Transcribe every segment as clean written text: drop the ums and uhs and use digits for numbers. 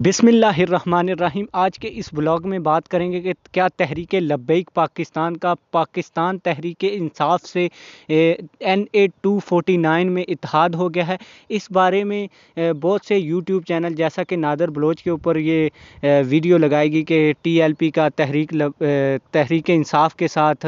बिस्मिल्लाहिर्रहमानिर्रहीम। आज के इस ब्लॉग में बात करेंगे कि क्या तहरीक लब्बैक पाकिस्तान का पाकिस्तान तहरीक इंसाफ से NA 249 में इत्तेहाद हो गया है। इस बारे में बहुत से यूट्यूब चैनल जैसा कि नादर बलोच के ऊपर ये वीडियो लगाएगी कि TLP का तहरीक इंसाफ के साथ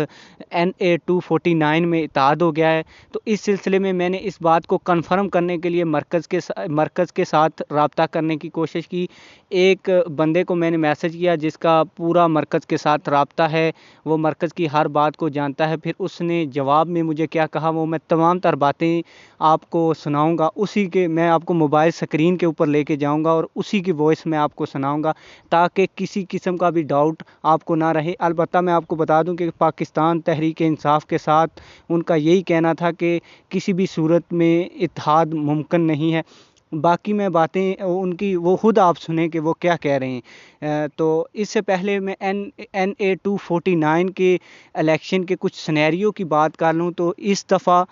NA 249 में इत्तेहाद हो गया है। तो इस सिलसिले में मैंने इस बात को कन्फर्म करने के लिए मरकज़ के साथ रब्ता करने की कोशिश की। एक बंदे को मैंने मैसेज किया जिसका पूरा मरकज़ के साथ रब्ता है, वो मरकज़ की हर बात को जानता है। फिर उसने जवाब में मुझे क्या कहा वो मैं तमाम तर बातें आपको सुनाऊंगा। उसी के मैं आपको मोबाइल स्क्रीन के ऊपर लेके जाऊंगा और उसी की वॉइस मैं आपको सुनाऊंगा ताकि किसी किस्म का भी डाउट आपको ना रहे। अलबत्ता मैं आपको बता दूं कि पाकिस्तान तहरीक इंसाफ के साथ उनका यही कहना था कि किसी भी सूरत में इत्तेहाद मुमकिन नहीं है। बाकी मैं बातें उनकी वो ख़ुद आप सुने कि वो क्या कह रहे हैं। तो इससे पहले मैं NA 249 के इलेक्शन के कुछ सिनेरियो की बात कर लूँ तो इस दफ़ा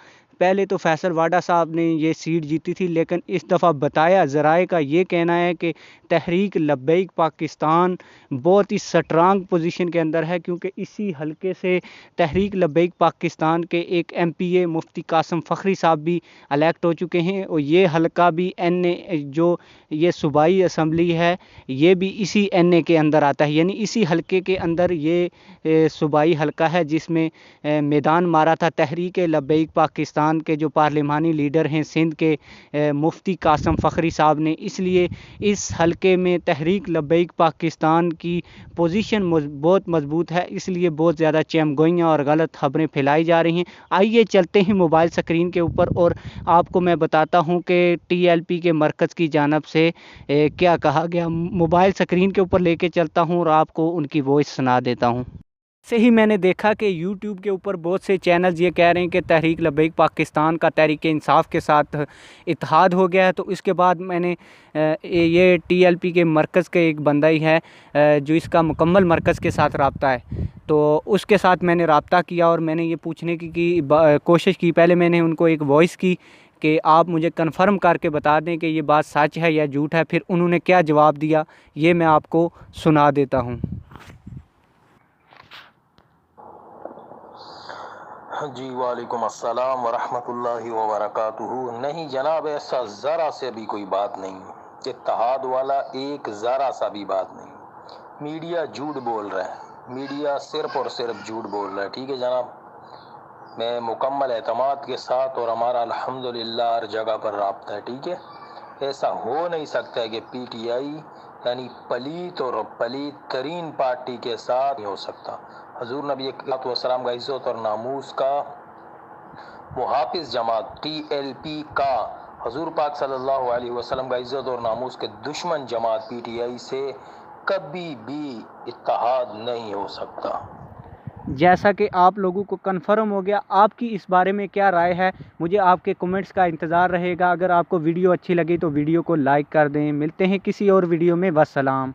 पहले तो फैसल वाडा साहब ने ये सीट जीती थी, लेकिन इस दफ़ा बताया ज़राए का ये कहना है कि तहरीक लब्बैक पाकिस्तान बहुत ही स्ट्रांग पोजीशन के अंदर है, क्योंकि इसी हलके से तहरीक लब्बैक पाकिस्तान के एक MPA मुफ्ती कासिम फ़खरी साहब भी इलेक्ट हो चुके हैं। और ये हलका भी NA जो ये सूबाई असम्बली है ये भी इसी NA के अंदर आता है, यानी इसी हलके के अंदर ये सूबाई हलका है जिसमें मैदान मारा था तहरीक लब्बैक पाकिस्तान के जो पार्लिमानी लीडर हैं सिंध के मुफ्ती कासिम फ़खरी साहब ने। इसलिए इस हलके में तहरीक लब्बैक पाकिस्तान की पोजीशन बहुत मजबूत है, इसलिए बहुत ज़्यादा चमगोइयाँ और गलत खबरें फैलाई जा रही हैं। आइए चलते हैं मोबाइल स्क्रीन के ऊपर और आपको मैं बताता हूं कि TLP के मरकज़ की जानब से क्या कहा गया। मोबाइल स्क्रीन के ऊपर लेके चलता हूं और आपको उनकी वॉइस सुना देता हूं। से ही मैंने देखा कि YouTube के ऊपर बहुत से चैनल्स ये कह रहे हैं कि तहरीक लब्बैक पाकिस्तान का तहरीक इंसाफ के साथ इत्तेहाद हो गया है। तो इसके बाद मैंने ये TLP के मरकज़ के एक बंदा ही है जो इसका मुकम्मल मरकज़ के साथ रब्ता है, तो उसके साथ मैंने रब्ता किया और मैंने ये पूछने की कोशिश की। पहले मैंने उनको एक वॉइस की कि आप मुझे कन्फर्म करके बता दें कि ये बात सच है या झूठ है। फिर उन्होंने क्या जवाब दिया ये मैं आपको सुना देता हूँ। जी वालेकुम अस्सलाम वरहमतुल्लाहि वबरकातुहू। नहीं जनाब, ऐसा ज़रा से भी कोई बात नहीं, इत्तेहाद वाला एक ज़रा सा भी बात नहीं। मीडिया झूठ बोल रहा है, मीडिया सिर्फ और सिर्फ झूठ बोल रहा है। ठीक है जनाब, मैं मुकम्मल एतमाद के साथ और हमारा अल्हम्दुलिल्लाह हर जगह पर राब्ता है। ठीक है, ऐसा हो नहीं सकता है कि PTI यानी पलीत और पलीत तरीन पार्टी के साथ नहीं हो सकता। हजूर नबी सलाम का इज़्ज़त और नामूस का मुहाफिज जमात TLP का हजूर पाक सल्लल्लाहु अलैहि वसल्लम का इज़्ज़त और नामूस के दुश्मन जमात PTI से कभी भी इत्तेहाद नहीं हो सकता। जैसा कि आप लोगों को कन्फर्म हो गया, आपकी इस बारे में क्या राय है मुझे आपके कमेंट्स का इंतज़ार रहेगा। अगर आपको वीडियो अच्छी लगी तो वीडियो को लाइक कर दें। मिलते हैं किसी और वीडियो में। वस्सलाम।